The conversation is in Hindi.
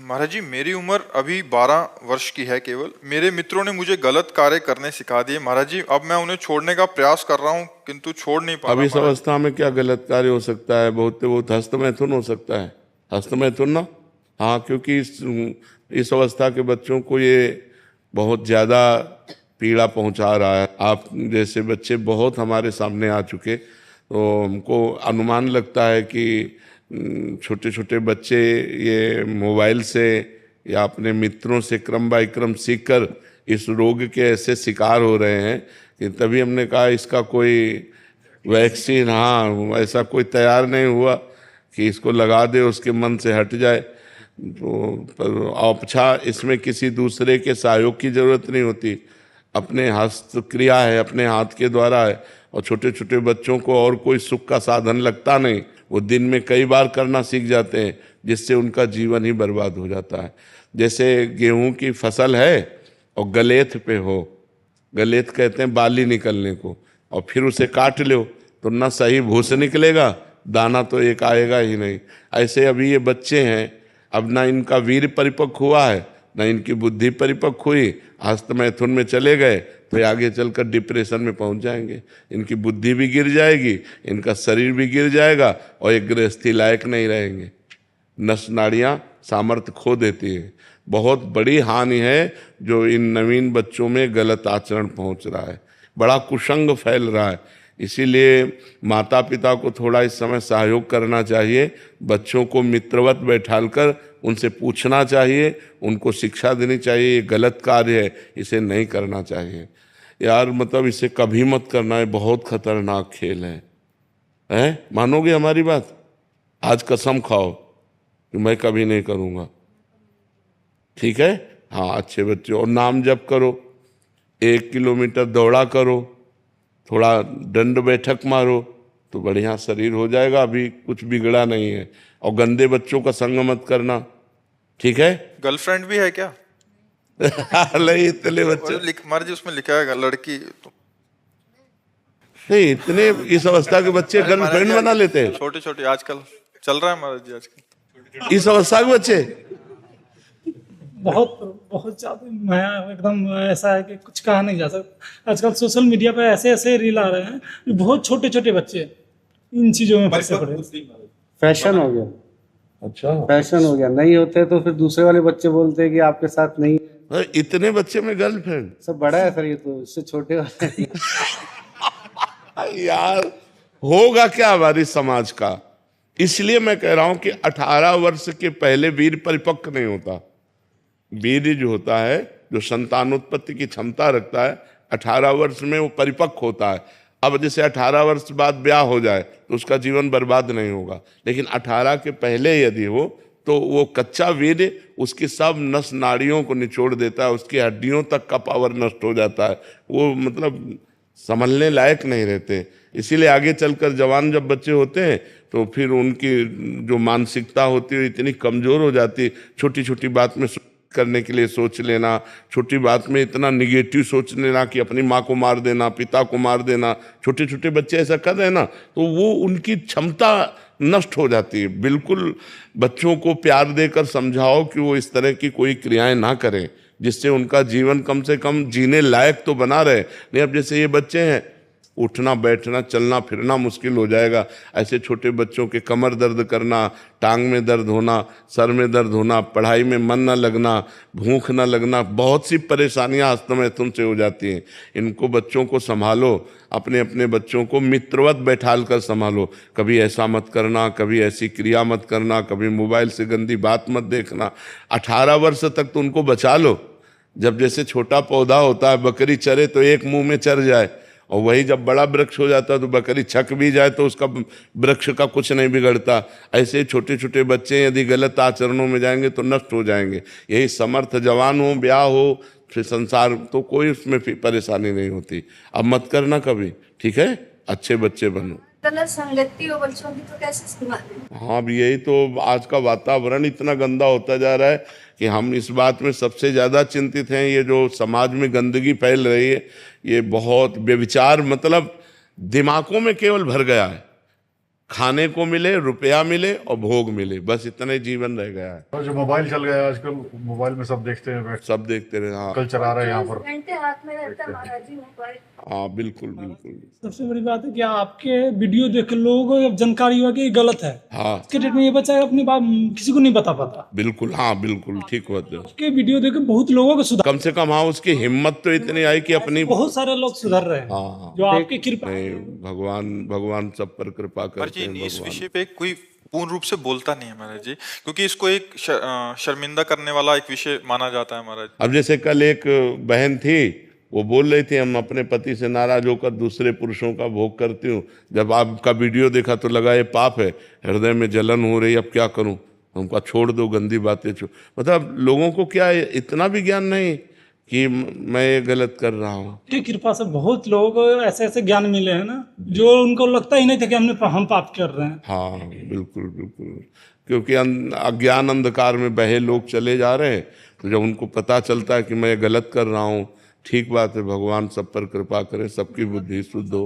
महाराज जी, मेरी उम्र अभी 12 वर्ष की है केवल। मेरे मित्रों ने मुझे गलत कार्य करने सिखा दिए महाराज जी। अब मैं उन्हें छोड़ने का प्रयास कर रहा हूँ किंतु छोड़ नहीं पा अब रहा इस महाराज। अवस्था में क्या गलत कार्य हो सकता है? बहुत बहुत हस्तमैथुन हो सकता है। हस्तमैथुन ना, हाँ, क्योंकि इस अवस्था के बच्चों को ये बहुत ज़्यादा पीड़ा पहुंचा रहा है। आप जैसे बच्चे बहुत हमारे सामने आ चुके, तो हमको अनुमान लगता है कि छोटे छोटे बच्चे ये मोबाइल से या अपने मित्रों से क्रम बाय क्रम सीखकर इस रोग के ऐसे शिकार हो रहे हैं कि तभी हमने कहा इसका कोई वैक्सीन, हाँ, ऐसा कोई तैयार नहीं हुआ कि इसको लगा दे उसके मन से हट जाए। तो पर औपछा इसमें किसी दूसरे के सहयोग की जरूरत नहीं होती, अपने हस्त क्रिया है, अपने हाथ के द्वारा है। और छोटे छोटे बच्चों को और कोई सुख का साधन लगता नहीं, वो दिन में कई बार करना सीख जाते हैं, जिससे उनका जीवन ही बर्बाद हो जाता है। जैसे गेहूं की फसल है और गलेथ पे हो, गलेथ कहते हैं बाली निकलने को, और फिर उसे काट लो तो ना सही भूस निकलेगा, दाना तो एक आएगा ही नहीं। ऐसे अभी ये बच्चे हैं, अब ना इनका वीर परिपक्व हुआ है, ना इनकी बुद्धि परिपक्व हुई, हस्तमैथुन में चले गए तो आगे चलकर डिप्रेशन में पहुंच जाएंगे। इनकी बुद्धि भी गिर जाएगी, इनका शरीर भी गिर जाएगा और एक गृहस्थी लायक नहीं रहेंगे। नस नाड़ियाँ सामर्थ्य खो देती है। बहुत बड़ी हानि है जो इन नवीन बच्चों में गलत आचरण पहुंच रहा है, बड़ा कुसंग फैल रहा है। इसीलिए माता पिता को थोड़ा इस समय सहयोग करना चाहिए, बच्चों को मित्रवत बैठालकर उनसे पूछना चाहिए, उनको शिक्षा देनी चाहिए, ये गलत कार्य है, इसे नहीं करना चाहिए यार। मतलब इसे कभी मत करना है, बहुत खतरनाक खेल है? मानोगे हमारी बात? आज कसम खाओ कि मैं कभी नहीं करूँगा, ठीक है? हाँ, अच्छे बच्चे, और नाम जप करो, 1 किलोमीटर दौड़ा करो, थोड़ा दंड बैठक मारो तो बढ़िया शरीर हो जाएगा। अभी कुछ बिगड़ा नहीं है। और गंदे बच्चों का संग मत करना, ठीक है? गर्लफ्रेंड भी है क्या? नहीं, इतने बच्चे महाराज जी उसमें लिखा है लड़की तो। नहीं, इतने इस अवस्था के बच्चे गर्लफ्रेंड बना लेते हैं। छोटे छोटे आजकल चल रहा है महाराज जी, आजकल इस अवस्था के बच्चे बहुत बहुत ज्यादा नया एकदम ऐसा है कि कुछ कहा नहीं जा सकता। आजकल सोशल मीडिया पे ऐसे ऐसे रील आ रहे हैं कि बहुत छोटे छोटे बच्चे इन चीजों में फंसे पड़े। फैशन हो गया। अच्छा, फैशन हो गया, नहीं होते तो फिर दूसरे वाले बच्चे बोलते हैं कि आपके साथ नहीं। इतने बच्चे में गर्लफ्रेंड? सब बड़ा है सर, ये तो इससे छोटे वाले। यार होगा क्या हमारी समाज का? इसलिए मैं कह रहा हूं कि 18 वर्ष के पहले वीर परिपक्व नहीं होता। वीर जो होता है, जो संतानोत्पत्ति की क्षमता रखता है, 18 वर्ष में वो परिपक्व होता है। अब जैसे 18 वर्ष बाद ब्याह हो जाए तो उसका जीवन बर्बाद नहीं होगा, लेकिन 18 के पहले यदि हो तो वो कच्चा वीर उसकी सब नस नाड़ियों को निचोड़ देता है, उसकी हड्डियों तक का पावर नष्ट हो जाता है, वो मतलब संभलने लायक नहीं रहते। इसीलिए आगे चलकर जवान जब बच्चे होते हैं तो फिर उनकी जो मानसिकता होती है इतनी कमज़ोर हो जाती है, छोटी छोटी बात में करने के लिए सोच लेना, छोटी बात में इतना निगेटिव सोच लेना कि अपनी माँ को मार देना, पिता को मार देना। छोटे छोटे बच्चे ऐसा कर रहे हैं ना, तो वो उनकी क्षमता नष्ट हो जाती है। बिल्कुल बच्चों को प्यार देकर समझाओ कि वो इस तरह की कोई क्रियाएं ना करें, जिससे उनका जीवन कम से कम जीने लायक तो बना रहे। नहीं, अब जैसे ये बच्चे हैं, उठना बैठना चलना फिरना मुश्किल हो जाएगा। ऐसे छोटे बच्चों के कमर दर्द करना, टांग में दर्द होना, सर में दर्द होना, पढ़ाई में मन न लगना, भूख न लगना, बहुत सी परेशानियां हस्तमैथुन से हो जाती हैं। इनको बच्चों को संभालो, अपने अपने बच्चों को मित्रवत बैठाल कर संभालो। कभी ऐसा मत करना, कभी ऐसी क्रिया मत करना, कभी मोबाइल से गंदी बात मत देखना। 18 वर्ष तक तो उनको बचा लो। जब जैसे छोटा पौधा होता है, बकरी चरे तो एक मुंह में चर जाए, और वही जब बड़ा वृक्ष हो जाता है तो बकरी छक भी जाए तो उसका वृक्ष का कुछ नहीं बिगड़ता। ऐसे छोटे छोटे बच्चे यदि गलत आचरणों में जाएंगे तो नष्ट हो जाएंगे। यही समर्थ जवान हो, ब्याह हो, फिर संसार, तो कोई उसमें परेशानी नहीं होती। अब मत करना कभी, ठीक है? अच्छे बच्चे बनो। गलत संगति हो बच्चों की तो कैसे संभालें? हाँ, अब यही तो आज का वातावरण इतना गंदा होता जा रहा है कि हम इस बात में सबसे ज़्यादा चिंतित हैं। ये जो समाज में गंदगी फैल रही है, ये बहुत व्यभिचार, मतलब दिमागों में केवल भर गया है। खाने को मिले, रुपया मिले और भोग मिले, बस इतने जीवन रह गया है। और जो मोबाइल चल गया है आजकल, मोबाइल में सब देखते हैं बैठ, सब देखते रहे। हाँ कल चला रहा है यहाँ पर। घंटे हाथ में रहता है महाराज जी मोबाइल। हाँ बिल्कुल बिल्कुल। सबसे बड़ी बात है कि आपके वीडियो देख के लोगों को अब जानकारी हुआ कि ये गलत है। हाँ इसके डेट में ये बच्चा अपनी बात किसी को नहीं बता पाता। बिल्कुल, हाँ बिल्कुल ठीक बात है। उसके वीडियो देख के बहुत लोगों को सुधार, कम से कम हाँ उसकी हिम्मत तो इतनी आई कि अपनी, बहुत सारे लोग सुधर रहे हैं हाँ जो आपकी कृपा। नहीं, भगवान सब पर कृपा पर करते जी हैं इस भगवान। विषय पे कोई पूर्ण रूप से बोलता नहीं है महाराज जी, क्योंकि इसको एक शर्मिंदा करने वाला एक विषय माना जाता है महाराज। अब जैसे कल एक बहन थी, वो बोल रही थी हम अपने पति से नाराज होकर दूसरे पुरुषों का भोग करती हूँ, जब आपका वीडियो देखा तो लगा ये पाप है, हृदय में जलन हो रही, अब क्या करूँ। हमको छोड़ दो गंदी बातें, मतलब लोगों को क्या इतना भी ज्ञान नहीं कि मैं ये गलत कर रहा हूँ। की कृपा से बहुत लोगों को ऐसे ऐसे ज्ञान मिले हैं ना, जो उनको लगता ही नहीं था कि हम पाप कर रहे हैं। हाँ बिल्कुल बिल्कुल, क्योंकि अज्ञान अंधकार में बहे लोग चले जा रहे हैं, तो जब उनको पता चलता है कि मैं गलत कर रहा हूँ, ठीक बात है, भगवान सब पर कृपा करे, सबकी बुद्धि शुद्ध हो।